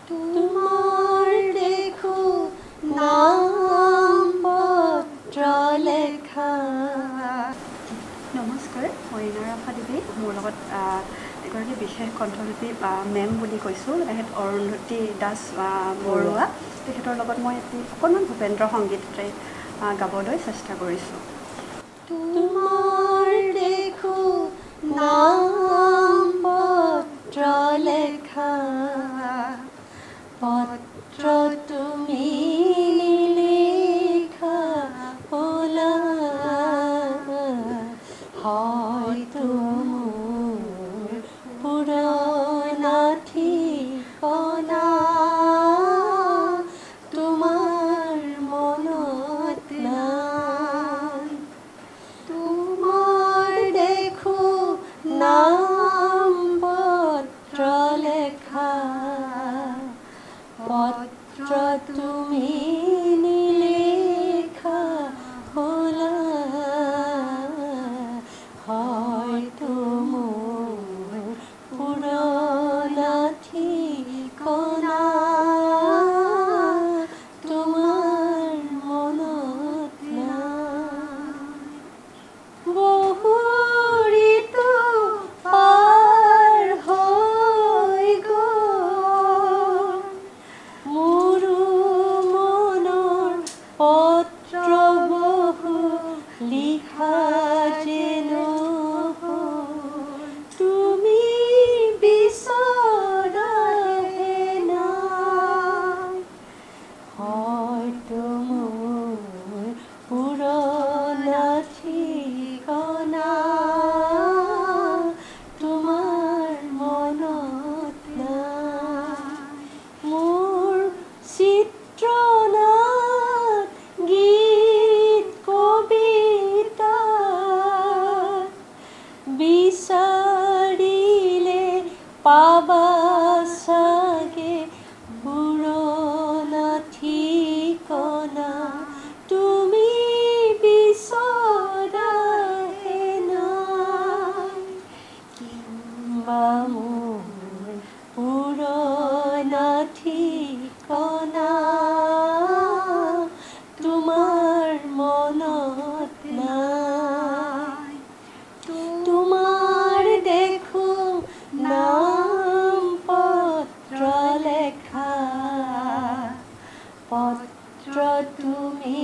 তোমাৰ দেখো নাম পত্ৰ লেখা। নমস্কাৰ, মই ইনাৰাফা দেৱী। মোৰ লগত এগৰাকী বিশেষ কণ্ঠশিল্পী মেম বুলি কৈছোঁ, তেখেত অৰুন্ধতী দাস বৰুৱা। তেখেতৰ লগত মই অকণমান ভূপেন্দ্ৰ সংগীততে গাবলৈ চেষ্টা কৰিছোঁ। তোমাৰ দেখো নাম পত্ৰ লেখা, পত্ৰ তুমি নিলিখা হ'লা, হয়তো মোৰ পুৰণা ঠিকনা তোমাৰ মনত নাই। তোমাৰ দেখো নাম পত্ৰ লেখা, পত্ৰ তুমি নিলিখা হ'লা, হয়তো মোৰ পুৰণা ঠিকনা তোমাৰ মনত নাই। বহু ঋতু পাৰ হৈ গ'ল, মোৰো মনৰ পত্ৰ বহু লিখা যে নহ'ল, তুমি বিচৰাহে নাই। হয়তো মোৰ পুৰণা ঠিকনা তোমাৰ মনত নাই। মোৰ চিত্ৰনাট গীত কবিতা বিচাৰিলে পাবা চাগে পুৰণা ঠিকনা, তুমি বিচৰাহে নাই। কিম্বা মোৰ পুৰণা ঠিকনা তোমাৰ মনত নাই। তোমাৰ দেখো নাম পত্ৰ লেখা, পত্ৰ তুমি